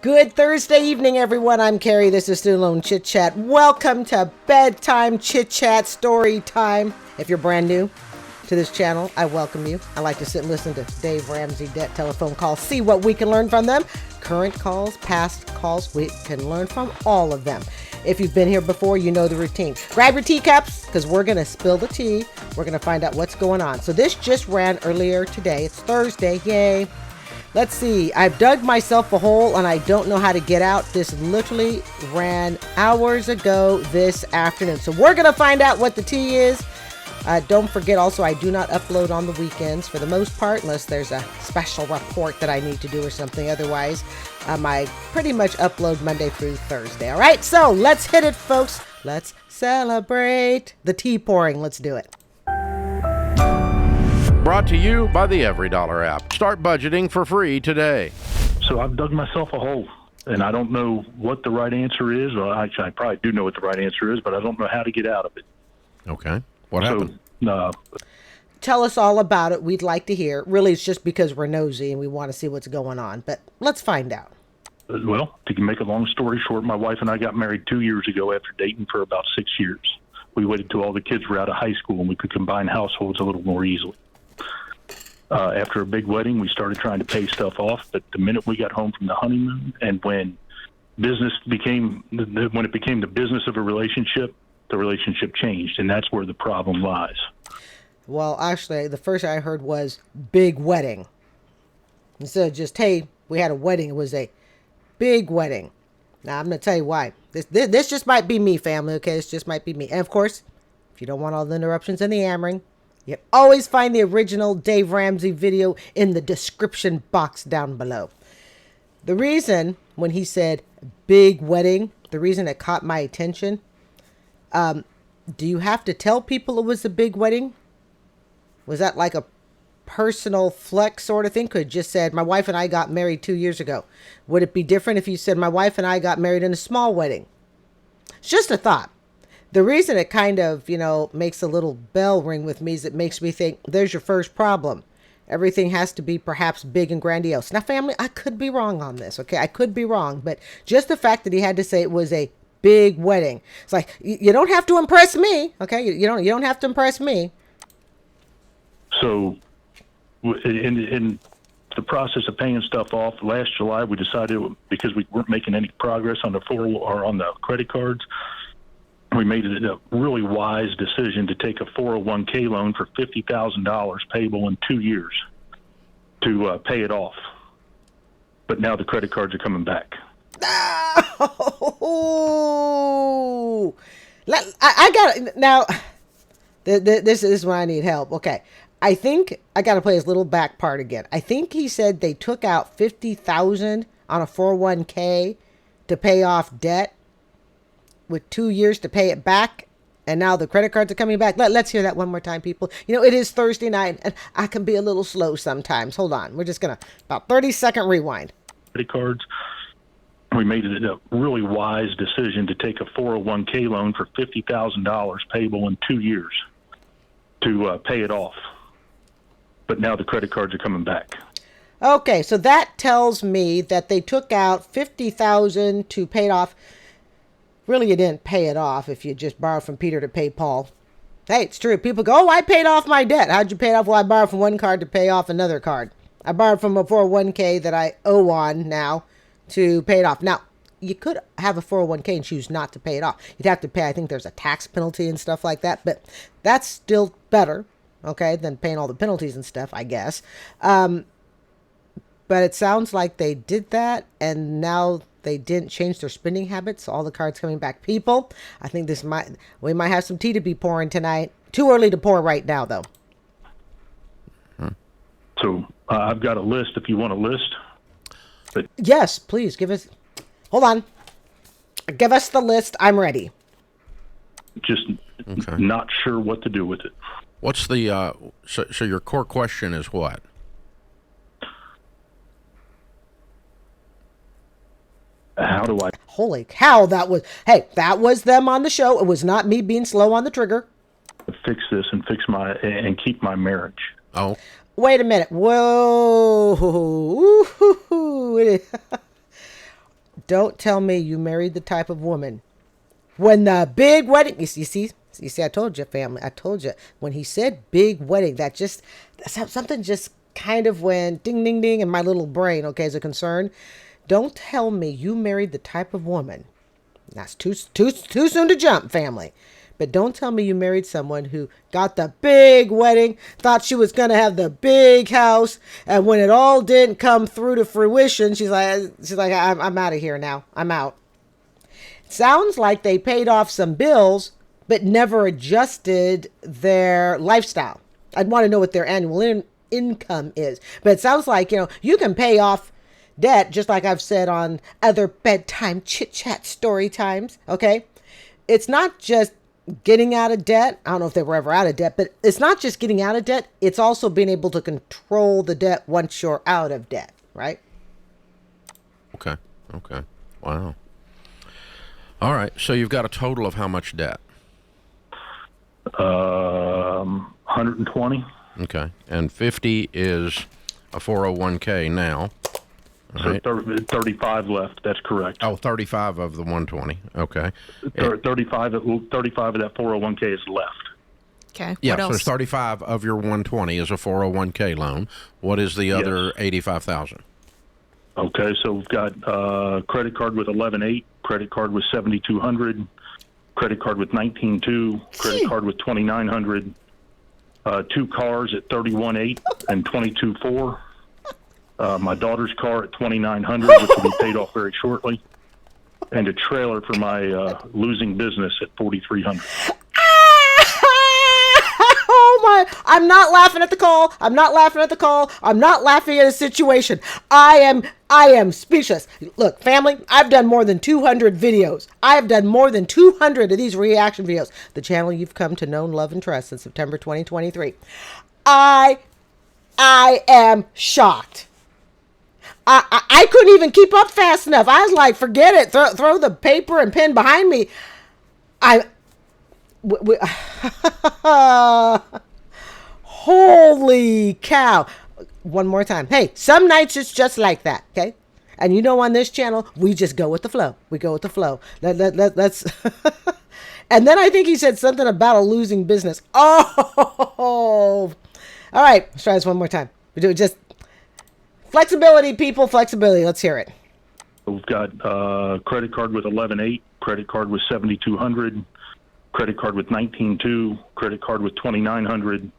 Good Thursday evening, everyone. I'm Carrie. This is Student Loan Chit-Chat. Welcome to Bedtime Chit-Chat Story Time. If you're brand new to this channel, I welcome you. I like to sit and listen to Dave Ramsey debt telephone calls, see what we can learn from them. Current calls, past calls, we can learn from all of them. If you've been here before, you know the routine. Grab your teacups, because we're going to spill the tea. We're going to find out what's going on. So this just ran earlier today. It's Thursday. Yay. Let's see. I've dug myself a hole and I don't know how to get out. This literally ran hours ago this afternoon. So we're going to find out what the tea is. Don't forget also, I do not upload on the weekends for the most part, unless there's a special report that I need to do or something. Otherwise, I pretty much upload Monday through Thursday. All right. So let's hit it, folks. Let's celebrate the tea pouring. Let's do it. Brought to you by the EveryDollar app. Start budgeting for free today. So I've dug myself a hole, and I don't know what the right answer is. Well, actually, I probably do know what the right answer is, but I don't know how to get out of it. Okay. What happened? Tell us all about it. We'd like to hear. Really, it's just because we're nosy and we want to see what's going on. But let's find out. Well, to make a long story short, my wife and I got married 2 years ago after dating for about 6 years. We waited till all the kids were out of high school and we could combine households a little more easily. After a big wedding, we started trying to pay stuff off, but the minute we got home from the honeymoon and when it became the business of a relationship, the relationship changed, and that's where the problem lies. Well, actually, the first I heard was big wedding. Instead of just, hey, we had a wedding, it was a big wedding. Now, I'm going to tell you why. This just might be me, family, okay? This just might be me. And, of course, if you don't want all the interruptions and the yammering, you always find the original Dave Ramsey video in the description box down below. The reason, when he said big wedding, the reason it caught my attention, do you have to tell people it was a big wedding? Was that like a personal flex sort of thing? Could have just said, my wife and I got married 2 years ago. Would it be different if you said, my wife and I got married in a small wedding? It's just a thought. The reason it kind of, makes a little bell ring with me is it makes me think, there's your first problem. Everything has to be perhaps big and grandiose. Now, family, I could be wrong on this, okay? I could be wrong, but just the fact that he had to say it was a big wedding. It's like, you don't have to impress me, okay? You don't have to impress me. So, in the process of paying stuff off, last July we decided, because we weren't making any progress on the credit cards, we made it a really wise decision to take a 401k loan for $50,000 payable in 2 years to pay it off. But now the credit cards are coming back. Oh, I got it now. This is when I need help. Okay. I think I got to play his little back part again. I think he said they took out $50,000 on a 401k to pay off debt with 2 years to pay it back. And now the credit cards are coming back. Let's hear that one more time, people. It is Thursday night and I can be a little slow sometimes. Hold on. We're just going to about 30-second rewind. Credit cards. We made it a really wise decision to take a 401k loan for $50,000 payable in 2 years to pay it off. But now the credit cards are coming back. Okay, so that tells me that they took out $50,000 to pay it off. Really, you didn't pay it off if you just borrowed from Peter to pay Paul. Hey, it's true. People go, oh, I paid off my debt. How'd you pay it off? Well, I borrowed from one card to pay off another card. I borrowed from a 401k that I owe on now to pay it off. Now, you could have a 401k and choose not to pay it off. You'd have to pay, I think there's a tax penalty and stuff like that, but that's still better, okay, than paying all the penalties and stuff, I guess. But it sounds like they did that, and now they didn't change their spending habits. All the cards coming back. People, I think we might have some tea to be pouring tonight. Too early to pour right now, though. So I've got a list if you want a list. But yes, please give us. Hold on. Give us the list. I'm ready. Just not sure what to do with it. What's the so your core question is what? How do I? Holy cow! That was them on the show. It was not me being slow on the trigger. Fix this and keep my marriage. Oh. Wait a minute. Whoa. Don't tell me you married the type of woman when the big wedding. You see, I told you, family. I told you when he said big wedding, something just kind of went ding, ding, ding in my little brain. Okay, as a concern. Don't tell me you married the type of woman. That's too soon to jump, family. But don't tell me you married someone who got the big wedding, thought she was going to have the big house, and when it all didn't come through to fruition, she's like, I'm out of here now. I'm out. Sounds like they paid off some bills, but never adjusted their lifestyle. I'd want to know what their annual income is. But it sounds like, you can pay off debt, just like I've said on other bedtime chit-chat story times, okay? It's not just getting out of debt. I don't know if they were ever out of debt, but it's not just getting out of debt. It's also being able to control the debt once you're out of debt, right? Okay. Wow. All right. So you've got a total of how much debt? 120. Okay. And 50 is a 401k now. So 35 left. That's correct. Oh, 35 of the 120. Okay. 35 of that 401k is left. Okay. Yeah, What so else? 35 of your 120 is a 401k loan. What is the other 85,000? Okay, so we've got credit card with 11.8, credit card with 7,200, credit card with 19.2, credit card with 2,900, 2 cars at 31.8 and 22.4. My daughter's car at 2,900, which will be paid off very shortly, and a trailer for my losing business at 4,300. Oh my, I'm not laughing at the call. I'm not laughing at a situation. I am speechless. Look, family, I've done more than 200 videos. I have done more than 200 of these reaction videos. The channel you've come to know, love, and trust since September 2023. I am shocked. I couldn't even keep up fast enough. I was like, forget it. Throw the paper and pen behind me. Holy cow. One more time. Hey, some nights it's just like that, okay? And on this channel, we just go with the flow. We go with the flow. Let's And then I think he said something about a losing business. Oh. All right, let's try this one more time. We do it just flexibility, people, flexibility. Let's hear it. We've got credit card with 11.8, credit card with 7,200, credit card with 19.2, credit card with 2,900,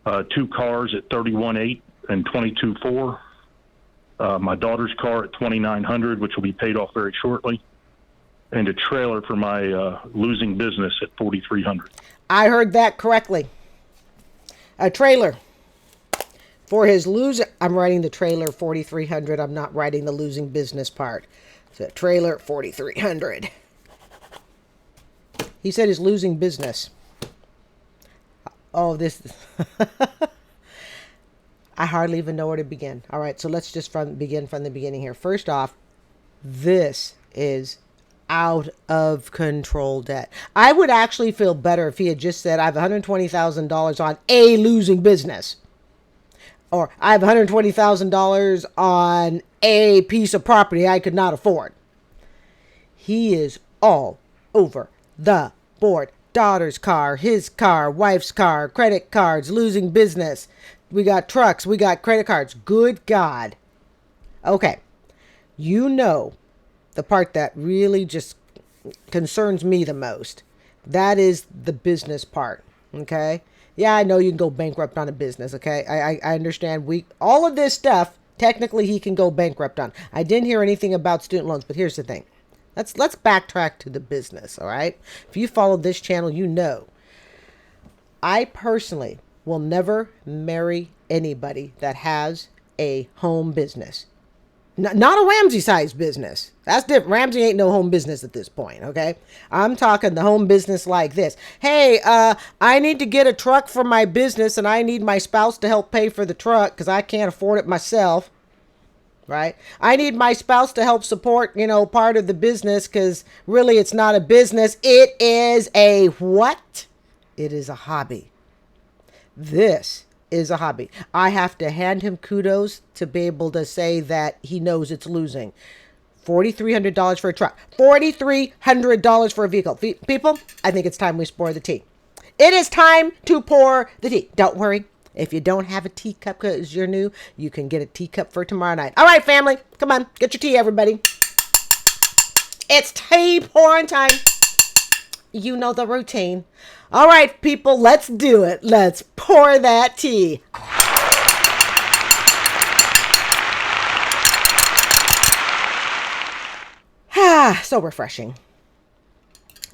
2 cars at 31.8 and 22.4. My daughter's car at 2,900, which will be paid off very shortly, and a trailer for my losing business at 4,300. I heard that correctly. A trailer for his losing. I'm writing the trailer 4,300. I'm not writing the losing business part. So trailer 4,300. He said his losing business. Oh, this. I hardly even know where to begin. All right, so let's just begin from the beginning here. First off, this is out of control debt. I would actually feel better if he had just said, I have $120,000 on a losing business. Or I have $120,000 on a piece of property I could not afford. He is all over the board. Daughter's car, his car, wife's car, credit cards, losing business. We got trucks, we got credit cards. Good God. Okay. The part that really just concerns me the most. That is the business part. Okay. Yeah, I know you can go bankrupt on a business. Okay. I understand all of this stuff, technically he can go bankrupt on. I didn't hear anything about student loans, but here's the thing. Let's backtrack to the business. All right. If you follow this channel, I personally will never marry anybody that has a home business. Not a Ramsey-sized business. That's different. Ramsey ain't no home business at this point, okay? I'm talking the home business like this. Hey, I need to get a truck for my business, and I need my spouse to help pay for the truck because I can't afford it myself, right? I need my spouse to help support, part of the business because really it's not a business. It is a what? It is a hobby. This is a hobby. I have to hand him kudos to be able to say that he knows it's losing. $4,300 for a truck. $4,300 for a vehicle. People, I think it's time we pour the tea. It is time to pour the tea. Don't worry. If you don't have a teacup because you're new, you can get a teacup for tomorrow night. All right, family. Come on. Get your tea, everybody. It's tea pouring time. You know the routine. All right, people. Let's do it. Let's pour that tea. So refreshing.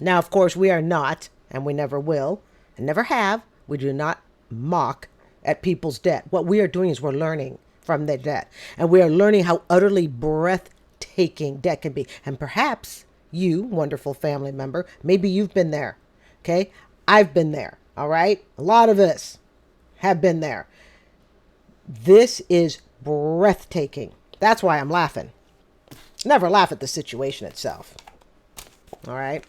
Now, of course, we are not, and we never will, and never have. We do not mock at people's debt. What we are doing is we're learning from their debt. And we are learning how utterly breathtaking debt can be. And perhaps you, wonderful family member, maybe you've been there. Okay? I've been there. All right? A lot of us have been there. This is breathtaking. That's why I'm laughing. Never laugh at the situation itself. All right?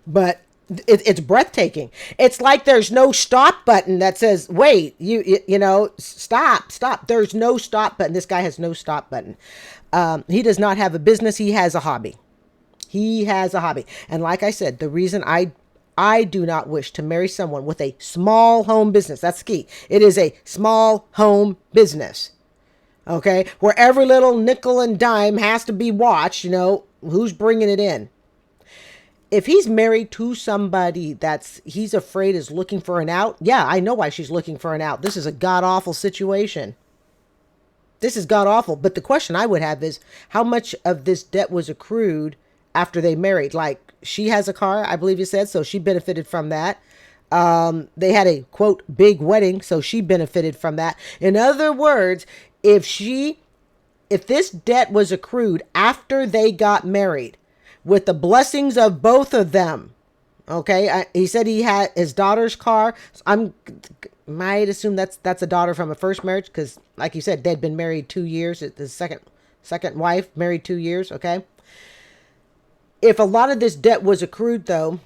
But it's breathtaking. It's like there's no stop button that says, wait, you know, stop. There's no stop button. This guy has no stop button. He does not have a business. He has a hobby. He has a hobby. And like I said, the reason I do not wish to marry someone with a small home business. That's key. It is a small home business. Okay, where every little nickel and dime has to be watched, you know, who's bringing it in. If he's married to somebody he's afraid is looking for an out, yeah, I know why she's looking for an out. This is a god-awful situation. This is god-awful. But the question I would have is, how much of this debt was accrued after they married? Like, she has a car, I believe you said, so she benefited from that. They had a, quote, big wedding, so she benefited from that. In other words, if this debt was accrued after they got married with the blessings of both of them, okay, he said he had his daughter's car. I might assume that's a daughter from a first marriage because, like you said, they'd been married 2 years. The second wife married 2 years, okay? If a lot of this debt was accrued, though,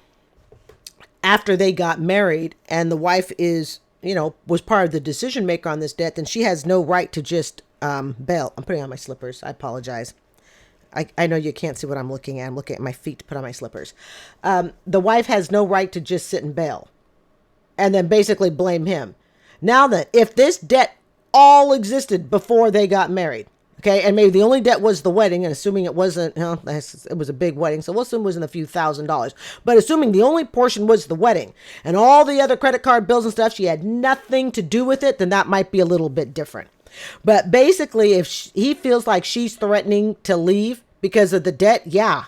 after they got married and the wife is, you know, was part of the decision maker on this debt, then she has no right to just bail. I'm putting on my slippers. I apologize. I know you can't see what I'm looking at. I'm looking at my feet to put on my slippers. The wife has no right to just sit and bail and then basically blame him. Now then, if this debt all existed before they got married, okay, and maybe the only debt was the wedding, and assuming it wasn't, you know, it was a big wedding, so we'll assume it was in a few $1,000s. But assuming the only portion was the wedding, and all the other credit card bills and stuff, she had nothing to do with it, then that might be a little bit different. But basically, if he feels like she's threatening to leave because of the debt, yeah.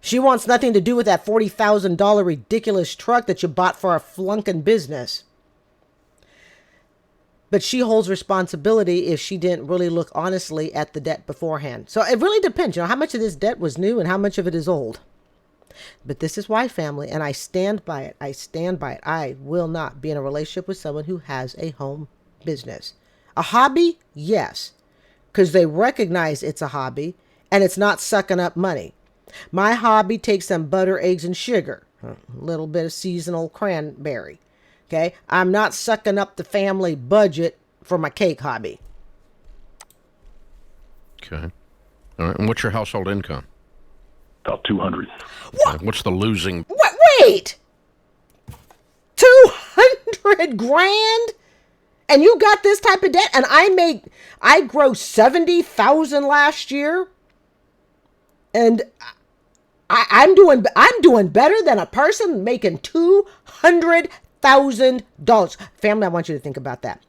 She wants nothing to do with that $40,000 ridiculous truck that you bought for a flunking business. But she holds responsibility if she didn't really look honestly at the debt beforehand. So it really depends, you know, how much of this debt was new and how much of it is old. But this is why, family, and I stand by it. I stand by it. I will not be in a relationship with someone who has a home business. A hobby? Yes. Because they recognize it's a hobby and it's not sucking up money. My hobby takes some butter, eggs, and sugar. A little bit of seasonal cranberry. Okay, I'm not sucking up the family budget for my cake hobby. Okay. All right. And what's your household income? About 200. What? Okay. What's the losing? Wait! 200 grand? And you got this type of debt? And I grossed 70,000 last year. And I'm doing better than a person making $200,000. Family, I want you to think about that.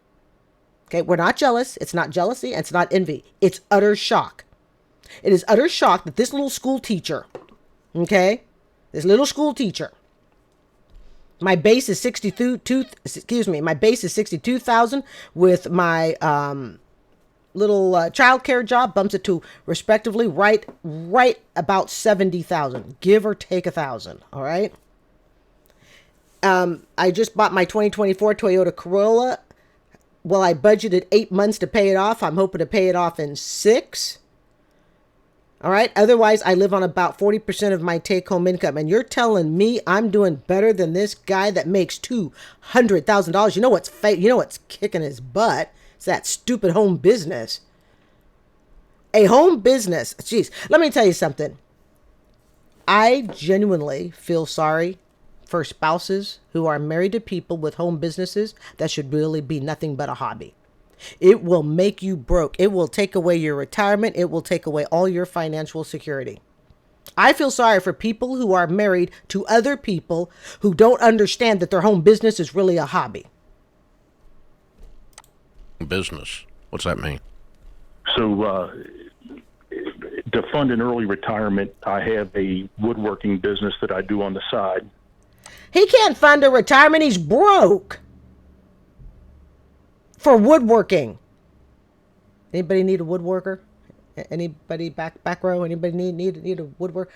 Okay, we're not jealous. It's not jealousy. And it's not envy. It's utter shock. It is utter shock that this little school teacher, okay, this little school teacher, my base is 62,000 with my little child care job bumps it to respectively right about 70,000, give or take 1,000. All right. I just bought my 2024 Toyota Corolla. Well, I budgeted 8 months to pay it off. I'm hoping to pay it off in 6. All right. Otherwise, I live on about 40% of my take-home income. And you're telling me I'm doing better than this guy that makes $200,000. You know what's kicking his butt? It's that stupid home business. A home business. Jeez, let me tell you something. I genuinely feel sorry for spouses who are married to people with home businesses that should really be nothing but a hobby. It will make you broke. It will take away your retirement. It will take away all your financial security. I feel sorry for people who are married to other people who don't understand that their home business is really a hobby. Business. What's that mean? So, to fund an early retirement, I have a woodworking business that I do on the side. He can't fund a retirement. He's broke for woodworking. Anybody need a woodworker? Anybody back row? Anybody need a woodworker?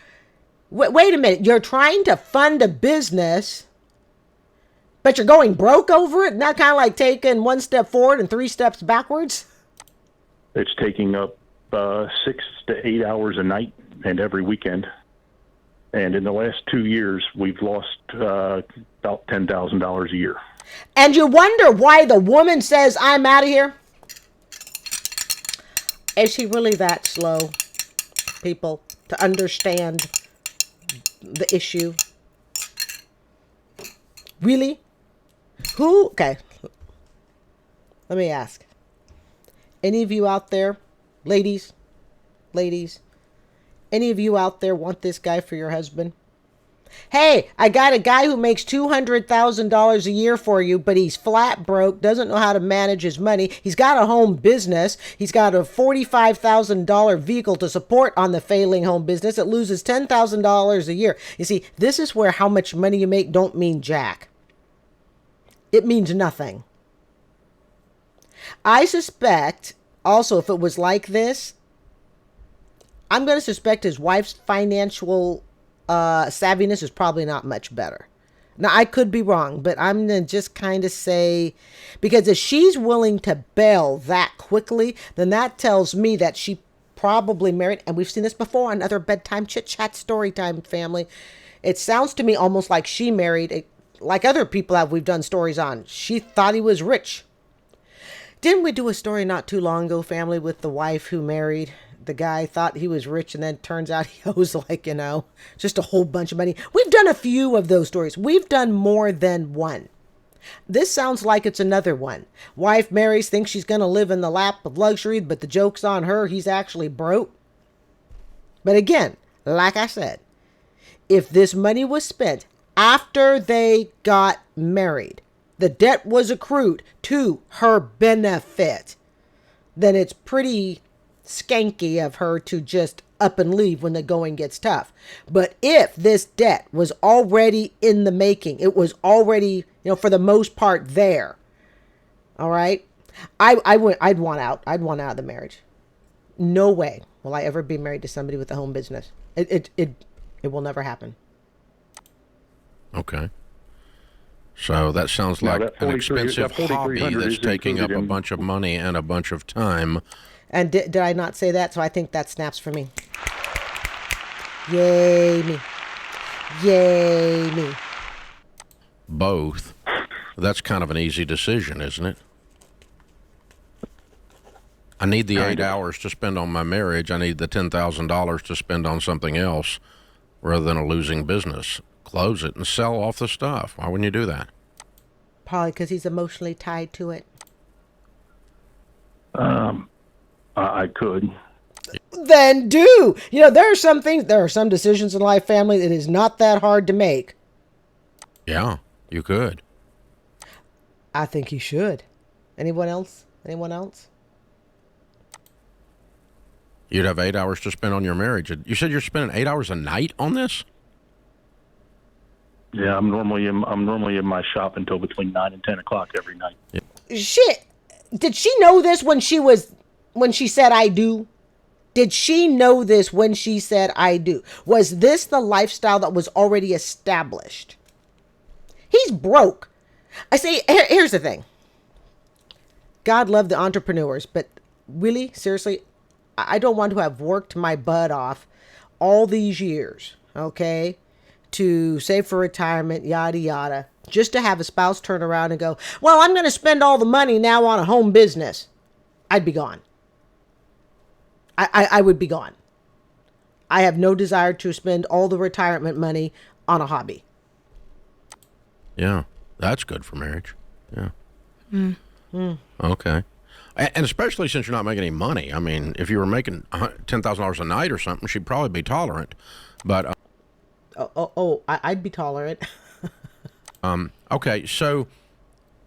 Wait a minute. You're trying to fund a business, but you're going broke over it? Not kind of like taking 1 step forward and 3 steps backwards? It's taking up 6 to 8 hours a night and every weekend. And in the last 2 years, we've lost about $10,000 a year. And you wonder why the woman says, I'm out of here? Is she really that slow, people, to understand the issue? Really? Who? Okay. Let me ask. Any of you out there, ladies, any of you out there want this guy for your husband? Hey, I got a guy who makes $200,000 a year for you, but he's flat broke, doesn't know how to manage his money. He's got a home business. He's got a $45,000 vehicle to support on the failing home business. It loses $10,000 a year. You see, this is where how much money you make don't mean jack. It means nothing. I suspect also if it was like this, I'm going to suspect his wife's financial savviness is probably not much better. Now, I could be wrong, but I'm going to just kind of say, because if she's willing to bail that quickly, then that tells me that she probably married, and we've seen this before on other bedtime chit-chat story time family. It sounds to me almost like she married, like other people that we've done stories on. She thought he was rich. Didn't we do a story not too long ago, family, with the wife who married the guy, thought he was rich, and then turns out he owes just a whole bunch of money. We've done a few of those stories. We've done more than one. This sounds like it's another one. Wife marries, thinks she's going to live in the lap of luxury, but the joke's on her. He's actually broke. But again, like I said, if this money was spent after they got married, the debt was accrued to her benefit, then it's pretty skanky of her to just up and leave when the going gets tough. But if this debt was already in the making, it was already, for the most part there. All right. I'd want out. I'd want out of the marriage. No way will I ever be married to somebody with a home business. It will never happen. Okay. So that sounds like an expensive hobby that's taking up a bunch of money and a bunch of time. And did I not say that? So I think that snaps for me. Yay me. Yay me. Both. That's kind of an easy decision, isn't it? I need the 8 hours to spend on my marriage. I need the $10,000 to spend on something else rather than a losing business. Close it and sell off the stuff. Why wouldn't you do that? Probably because he's emotionally tied to it. I could. Then do. There are some decisions in life, family, that is not that hard to make. Yeah, you could. I think he should. Anyone else? You'd have 8 hours to spend on your marriage. You said you're spending 8 hours a night on this? Yeah, I'm normally in my shop until between 9 and 10 o'clock every night. Yeah. Shit. Did she know this when she said I do? Did she know this when she said I do? Was this the lifestyle that was already established? He's broke. I say, here's the thing. God love the entrepreneurs, but really, seriously, I don't want to have worked my butt off all these years, okay, to save for retirement, yada, yada, just to have a spouse turn around and go, well, I'm going to spend all the money now on a home business. I'd be gone. I would be gone. I have no desire to spend all the retirement money on a hobby. Yeah, that's good for marriage. Yeah. Okay. And especially since you're not making any money. I mean, if you were making $10,000 a night or something, she'd probably be tolerant. But I'd be tolerant. okay, so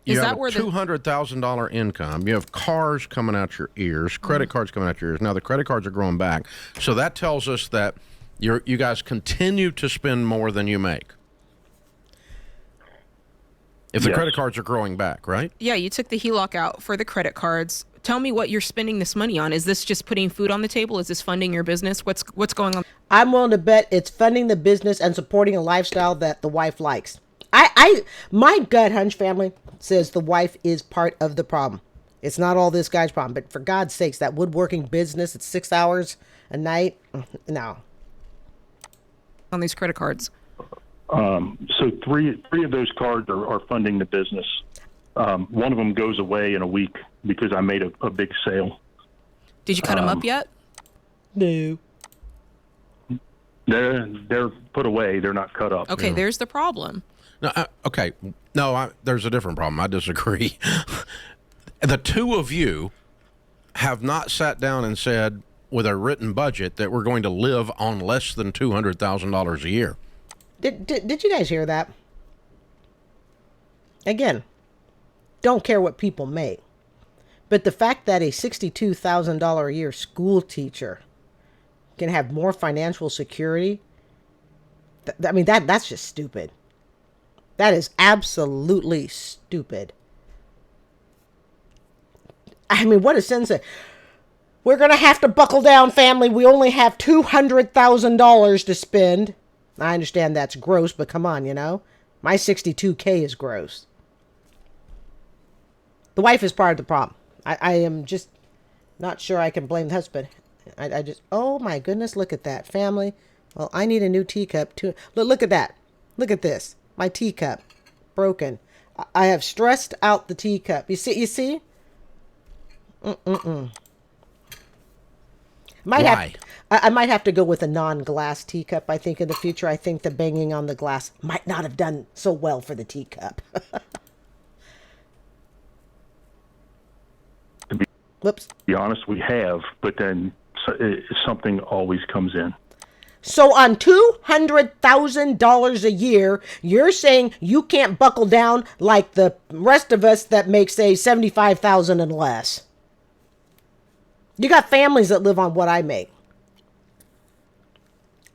you Is have that a where the $200,000 income. You have cars coming out your ears, credit cards coming out your ears. Now the credit cards are growing back, so that tells us that you guys continue to spend more than you make. If the Yes. credit cards are growing back, right? Yeah, you took the HELOC out for the credit cards. Tell me what you're spending this money on. Is this just putting food on the table? Is this funding your business? What's going on? I'm willing to bet it's funding the business and supporting a lifestyle that the wife likes. My gut hunch, family, says the wife is part of the problem. It's not all this guy's problem, but for God's sakes, that woodworking business, it's 6 hours a night. No. On these credit cards? So three of those cards are funding the business. One of them goes away in a week because I made a big sale. Did you cut them up yet? No. They're put away. They're not cut up. Okay, there's the problem. No, okay. No, there's a different problem. I disagree. The two of you have not sat down and said, with a written budget, that we're going to live on less than $200,000 a year. Did you guys hear that? Again, don't care what people make. But the fact that a $62,000 a year school teacher can have more financial security, that's just stupid. That is absolutely stupid. I mean, what a sense of, we're going to have to buckle down, family. We only have $200,000 to spend. I understand that's gross, but come on, my $62K is gross. The wife is part of the problem. I am just not sure I can blame the husband. I just, oh my goodness, look at that, family. Well, I need a new teacup too. Look at that. Look at this. My teacup broken. I have stressed out the teacup. You see? Why? I might have to go with a non-glass teacup, I think, in the future. I think the banging on the glass might not have done so well for the teacup. Whoops. To be honest, we have, but then something always comes in. So on $200,000 a year, you're saying you can't buckle down like the rest of us that make, say, $75,000 and less. You got families that live on what I make.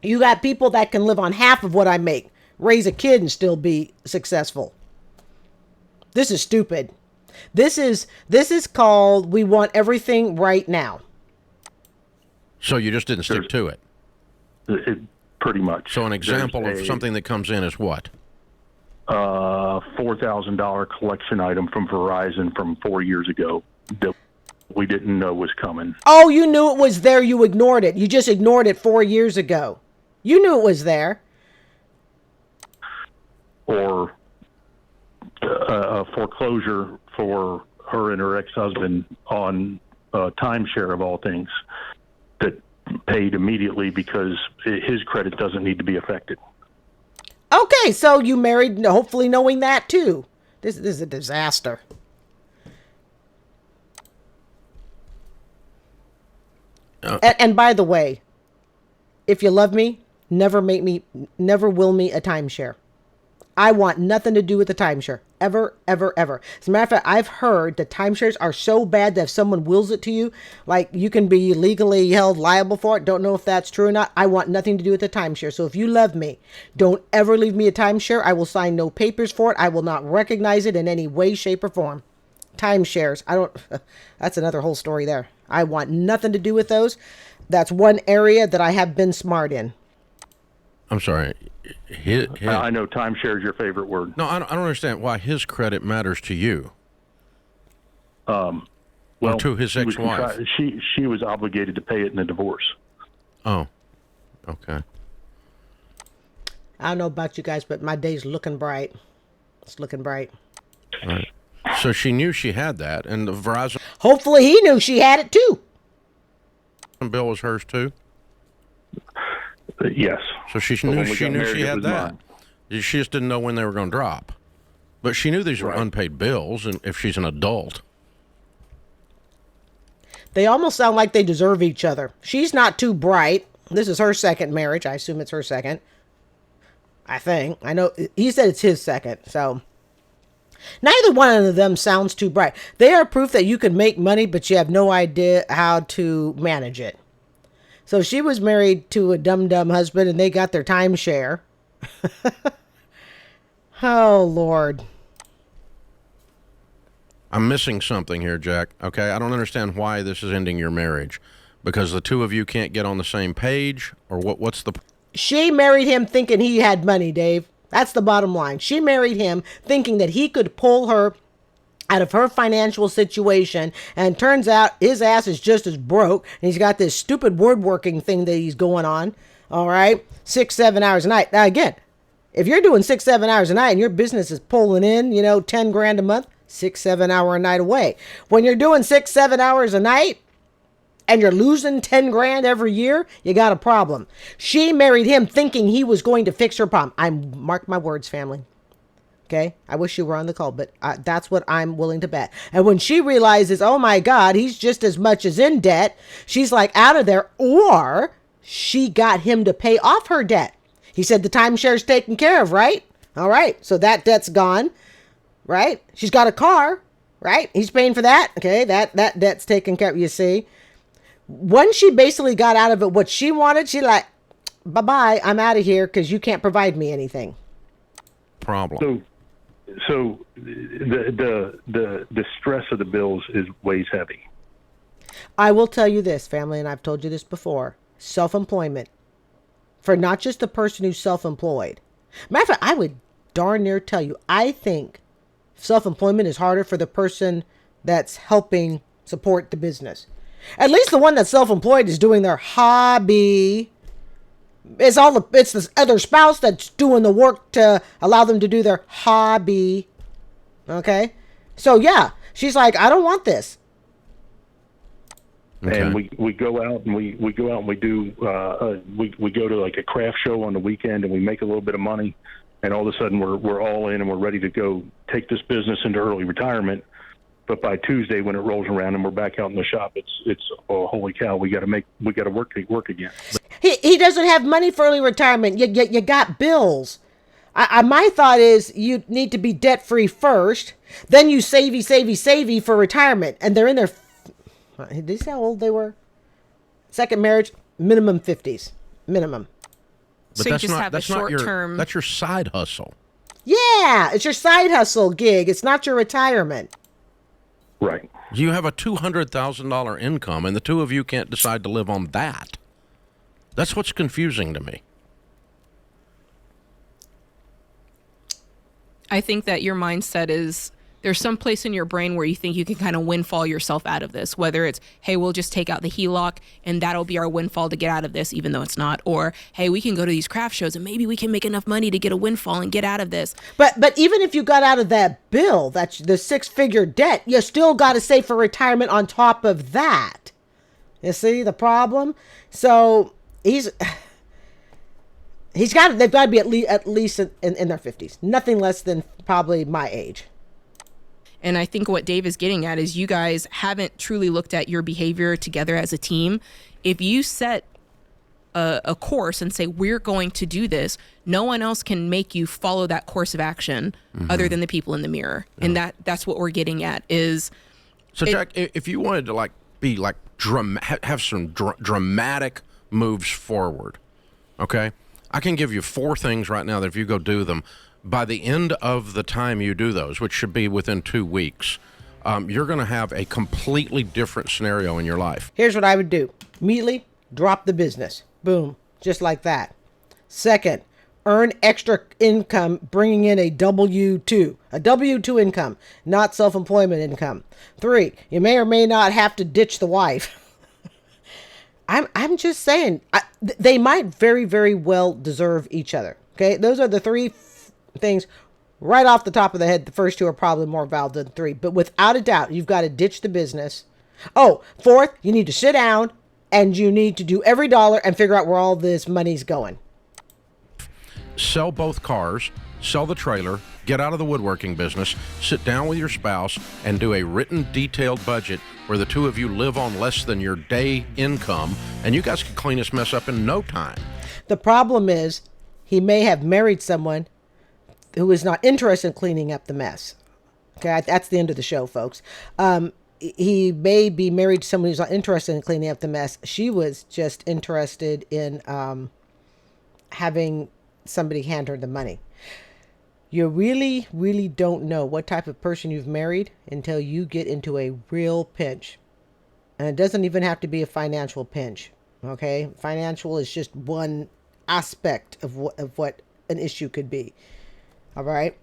You got people that can live on half of what I make, raise a kid and still be successful. This is stupid. This is called, we want everything right now. So you just didn't stick to it. Pretty much. So an example of something that comes in is what? $4,000 collection item from Verizon from 4 years ago that we didn't know was coming. Oh, you knew it was there. You ignored it. You just ignored it 4 years ago. You knew it was there. Or a foreclosure for her and her ex-husband on timeshare of all things that paid immediately because his credit doesn't need to be affected. Okay, so you married hopefully knowing that too. This is a disaster. And by the way, if you love me, never will me a timeshare. I want nothing to do with the timeshare. Ever, ever, ever. As a matter of fact, I've heard that timeshares are so bad that if someone wills it to you, like you can be legally held liable for it. Don't know if that's true or not. I want nothing to do with the timeshare. So if you love me, don't ever leave me a timeshare. I will sign no papers for it. I will not recognize it in any way, shape, or form. Timeshares. That's another whole story there. I want nothing to do with those. That's one area that I have been smart in. I'm sorry. I know timeshare is your favorite word. No, I don't understand why his credit matters to you. Well, or to his ex-wife. She was obligated to pay it in a divorce. Oh, okay. I don't know about you guys, but my day's looking bright. It's looking bright. All right. So she knew she had that, and the Verizon Hopefully he knew she had it too. bill was hers too? Yes. So she But knew when we she got knew married, she it had was that. mine. She just didn't know when they were going to drop. But she knew these were Right. unpaid bills, and if she's an adult. They almost sound like they deserve each other. She's not too bright. This is her second marriage. I assume it's her second. I think. I know he said it's his second. So neither one of them sounds too bright. They are proof that you can make money, but you have no idea how to manage it. So she was married to a dumb husband, and they got their timeshare. Oh, Lord. I'm missing something here, Jack. Okay, I don't understand why this is ending your marriage. Because the two of you can't get on the same page? Or what's the... She married him thinking he had money, Dave. That's the bottom line. She married him thinking that he could pull her out of her financial situation, and turns out his ass is just as broke, and he's got this stupid woodworking thing that he's going on. All right, 6-7 hours a night. Now again, if you're doing 6-7 hours a night and your business is pulling in, $10 grand a month, 6-7 hour a night away. When you're doing 6-7 hours a night and you're losing 10 grand every year, you got a problem. She married him thinking he was going to fix her problem. I mark my words, family. Okay, I wish you were on the call, but that's what I'm willing to bet. And when she realizes, oh my God, he's just as much as in debt, she's like out of there, or she got him to pay off her debt. He said the timeshare's taken care of, right? All right, so that debt's gone, right? She's got a car, right? He's paying for that. Okay, that debt's taken care of, you see. Once she basically got out of it what she wanted, she like, bye-bye, I'm out of here because you can't provide me anything. problem? So the stress of the bills weighs heavy. I will tell you this, family, and I've told you this before. Self-employment. For not just the person who's self-employed. Matter of fact, I would darn near tell you, I think self-employment is harder for the person that's helping support the business. At least the one that's self-employed is doing their hobby. It's the other spouse that's doing the work to allow them to do their hobby. Okay? So yeah, she's like, I don't want this. Okay. And we go out and we go out and we do we go to like a craft show on the weekend and we make a little bit of money, and all of a sudden we're all in and we're ready to go take this business into early retirement. But by Tuesday, when it rolls around and we're back out in the shop, it's oh, holy cow, we got to work again. He doesn't have money for early retirement. You got bills. My thought is you need to be debt free first, then you savey for retirement, and they're in their. Did you see how old they were? Second marriage, minimum 50s, minimum. But So you just have a short term. That's your side hustle. Yeah, it's your side hustle gig. It's not your retirement. Right. You have a $200,000 income, and the two of you can't decide to live on that. That's what's confusing to me. I think that your mindset is there's some place in your brain where you think you can kind of windfall yourself out of this, whether it's, hey, we'll just take out the HELOC and that'll be our windfall to get out of this, even though it's not. Or, hey, we can go to these craft shows and maybe we can make enough money to get a windfall and get out of this. But even if you got out of that bill, that's the 6-figure debt, you still got to save for retirement on top of that. You see the problem? So they've got to be at least in their 50s, nothing less than probably my age. And I think what Dave is getting at is you guys haven't truly looked at your behavior together as a team. If you set a course and say, we're going to do this, no one else can make you follow that course of action other than the people in the mirror. Yeah. And that's what we're getting at is. So Jack, if you wanted to be have some dramatic moves forward, okay? I can give you 4 things right now that if you go do them, by the end of the time you do those, which should be within 2 weeks, you're going to have a completely different scenario in your life. Here's what I would do. Immediately drop the business. Boom. Just like that. Second, earn extra income bringing in a W-2. A W-2 income, not self-employment income. 3, you may or may not have to ditch the wife. I'm just saying, they might very, very well deserve each other. Okay? Those are the 3 things right off the top of the head. The first 2 are probably more valid than 3, but without a doubt, you've got to ditch the business. Oh, 4th, you need to sit down and you need to do every dollar and figure out where all this money's going. Sell both cars, sell the trailer, get out of the woodworking business, sit down with your spouse, and do a written, detailed budget where the two of you live on less than your day income, and you guys can clean this mess up in no time. The problem is he may have married someone who is not interested in cleaning up the mess. Okay, that's the end of the show, folks. He may be married to someone who's not interested in cleaning up the mess. She was just interested in having somebody hand her the money. You really, really don't know what type of person you've married until you get into a real pinch. And it doesn't even have to be a financial pinch. Okay? Financial is just one aspect of what an issue could be. All right?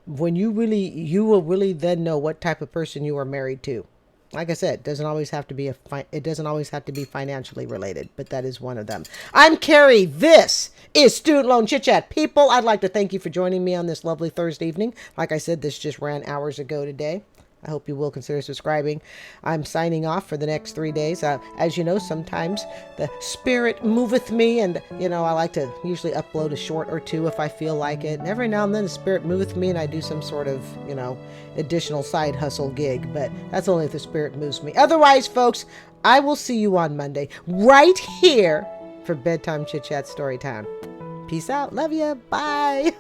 When you will really then know what type of person you are married to. Like I said, it doesn't always have to be financially related, but that is one of them. I'm Carrie. This is Student Loan Chit-Chat. People, I'd like to thank you for joining me on this lovely Thursday evening. Like I said, this just ran hours ago today. I hope you will consider subscribing. I'm signing off for the next 3 days. As you know, sometimes the spirit moveth me, and I like to usually upload a short or two if I feel like it. And every now and then the spirit moveth me and I do some sort of, additional side hustle gig, but that's only if the spirit moves me. Otherwise, folks, I will see you on Monday right here for Bedtime Chit Chat Story Time. Peace out. Love you. Bye.